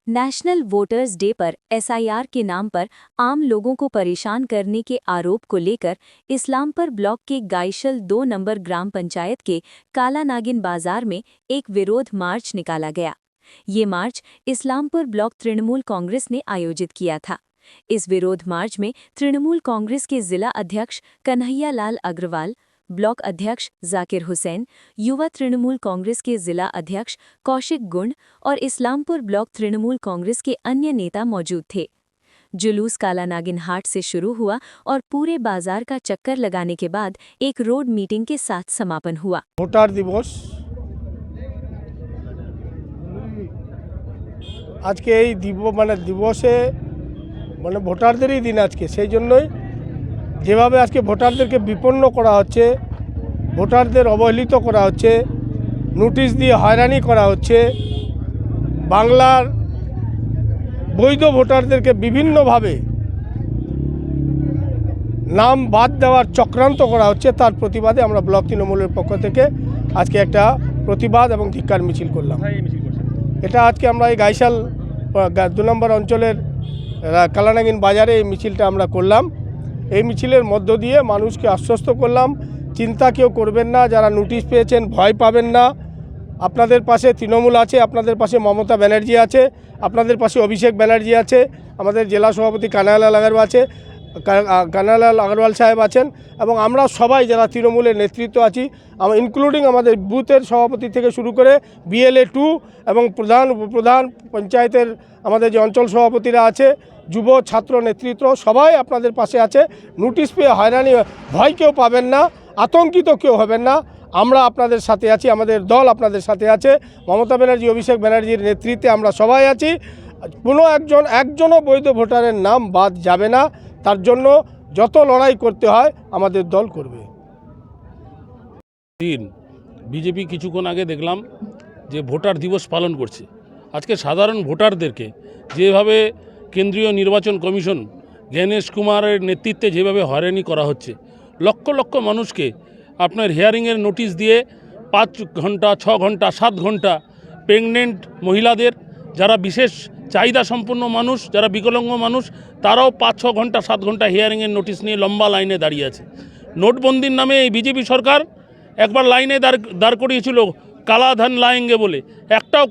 National voters day पर SIR के नाम पर आम लोगों को परेशान करने के आरोप को लेकर इस्लामपुर ब्लॉक के गाइशल 2 नंबर ग्राम पंचायत के काला नागिन बाजार में एक विरोध मार्च निकाला गया। ये मार्च इस्लामपुर ब्लॉक तृणमूल कांग्रेस ने आयोजित किया था। इस विरोध मार्च में तृणमूल कांग्रेस के जिला अध्यक्ष कन्हैया लाल अग्रवाल, ब्लॉक अध्यक्ष जाकिर हुसैन, युवा तृणमूल कांग्रेस के जिला अध्यक्ष कौशिक गुंड और इस्लामपुर ब्लॉक तृणमूल कांग्रेस के अन्य नेता मौजूद थे। जुलूस काला नागिन हाट से शुरू हुआ और पूरे बाजार का चक्कर लगाने के बाद एक रोड मीटिंग के साथ समापन हुआ। ভোটার দিবস আজকে এই দিবসে ভোটারদেরই দিন আজকে, সেই জন্যই যেভাবে আজকে ভোটারদেরকে বিপন্ন করা হচ্ছে, ভোটারদের অবহেলিত করা হচ্ছে, নোটিশ দিয়ে হয়রানি করা হচ্ছে, বাংলার বৈধ ভোটারদেরকে বিভিন্নভাবে নাম বাদ দেওয়ার চক্রান্ত করা হচ্ছে, তার প্রতিবাদে আমরা ব্লক তৃণমূলের পক্ষ থেকে আজকে একটা প্রতিবাদ এবং ধিক্কার মিছিল করলাম। এটা আজকে আমরা এই গাইশাল 2 নম্বর অঞ্চলের কালানাগিন বাজারে এই মিছিলটা আমরা করলাম। এই মিছিলের মধ্য দিয়ে মানুষকে আশ্বস্ত করলাম, চিন্তা কেউ করবেন না, যারা নোটিশ পেয়েছেন ভয় পাবেন না। আপনাদের পাশে তৃণমূল আছে, আপনাদের পাশে মমতা ব্যানার্জি আছে, আপনাদের পাশে অভিষেক ব্যানার্জি আছে, আমাদের জেলা সভাপতি কানাইলাল আগরওয়াল সাহেব আছেন এবং আমরা সবাই যারা তৃণমূলের নেতৃত্ব আছি, ইনক্লুডিং আমাদের বুথের সভাপতি থেকে শুরু করে BLA 2 এবং প্রধান পঞ্চায়েতের আমাদের যে অঞ্চল সভাপতিরা আছে, যুব ছাত্র নেতৃত্ব সবাই আপনাদের পাশে আছে। নোটিশ পেয়ে হয়রানি ভয় কেউ পাবেন না, আতঙ্কিত কেউ হবেন না। আমরা আপনাদের সাথে আছি, আমাদের দল আপনাদের সাথে আছে। মমতা ব্যানার্জি, অভিষেক ব্যানার্জির নেতৃত্বে আমরা সবাই আছি। কোনো একজনও বৈধ ভোটারের নাম বাদ যাবে না, তার জন্য যত লড়াই করতে হয় আমাদের দল করবে। বিজেপি কিছুক্ষণ আগে দেখলাম যে ভোটার দিবস পালন করছে। আজকে সাধারণ ভোটারদেরকে যেভাবে কেন্দ্রীয় নির্বাচন কমিশন জ্ঞানেশ কুমারের নেতৃত্বে যেভাবে হয়রানি করা হচ্ছে, লক্ষ লক্ষ মানুষকে আপনার হিয়ারিংয়ের নোটিশ দিয়ে 5 ঘন্টা, 6 ঘন্টা, 7 ঘন্টা, প্রেগনেন্ট মহিলাদের, যারা বিশেষ চাহিদা সম্পন্ন মানুষ, যারা বিকলাঙ্গ মানুষ, তারাও 5-6 ঘন্টা, 7 ঘন্টা হিয়ারিংয়ের নোটিশ নিয়ে লম্বা লাইনে দাঁড়িয়ে আছে। নোটবন্দির নামে এই বিজেপি সরকার একবার লাইনে দাঁড় করিয়েছিল কালা ধন লায়েঙ্গে বলে, একটাও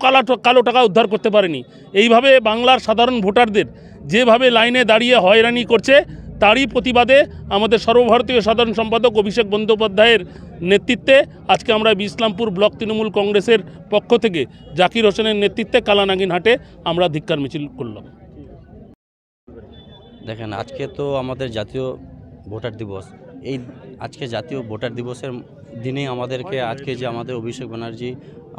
কালো টাকা উদ্ধার করতে পারেনি। এইভাবে বাংলার সাধারণ ভোটারদের যেভাবে লাইনে দাঁড়িয়ে হয়রানি করছে, তারই প্রতিবাদে আমাদের সর্বভারতীয় সাধারণ সম্পাদক অভিষেক বন্দ্যোপাধ্যায়ের নেতৃত্বে আজকে আমরা ইসলামপুর ব্লক তৃণমূল কংগ্রেসের পক্ষ থেকে জাকির হোসেনের নেতৃত্বে কালানাগিন হাটে আমরা ধিক্কার মিছিল করলাম। দেখেন, আজকে তো আমাদের জাতীয় ভোটার দিবস। এই আজকে জাতীয় ভোটার দিবসের দিনে আমাদেরকে আজকে যে আমাদের অভিষেক ব্যানার্জি,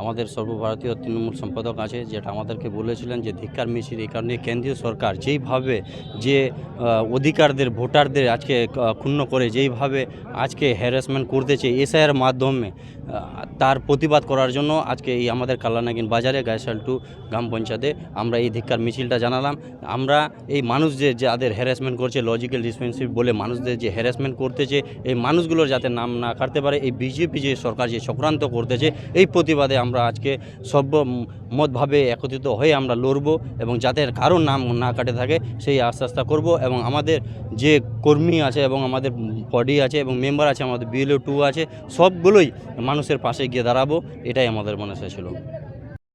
আমাদের সর্বভারতীয় তৃণমূল সম্পাদক আছে, যেটা আমাদেরকে বলেছিলেন যে ধিক্কার মিছিল, এই কারণে কেন্দ্রীয় সরকার যেইভাবে যে অধিকারদের ভোটারদের আজকে ক্ষুণ্ণ করে যেইভাবে আজকে হ্যারাসমেন্ট করতেছে এসআইআর মাধ্যমে, তার প্রতিবাদ করার জন্য আজকে এই আমাদের কালানাগিন বাজারে গাইশাল 2 গ্রাম পঞ্চায়েতে আমরা এই ধিক্কার মিছিলটা জানালাম। আমরা এই মানুষ যে যাদের হ্যারাসমেন্ট করছে, লজিক্যাল ডিসপেন্সারি বলে মানুষদের যে হ্যারাসমেন্ট করতেছে, এই মানুষগুলোর যাতে নাম না কাটতে পারে, এই বিজেপি যে সরকার যে চক্রান্ত করতেছে, এই প্রতিবাদে আমরা আজকে সর্বমতভাবে একত্রিত হয়ে আমরা লড়ব এবং যাতে কারো নাম না কাটে থাকে সেই আশ্বাসটা করব। এবং আমাদের যে কর্মী আছে এবং আমাদের বডি আছে এবং মেম্বার আছে, আমাদের BLA 2 আছে, সবগুলোই মানুষের পাশে গিয়ে দাঁড়াবো, এটাই আমাদের মনে ছিল।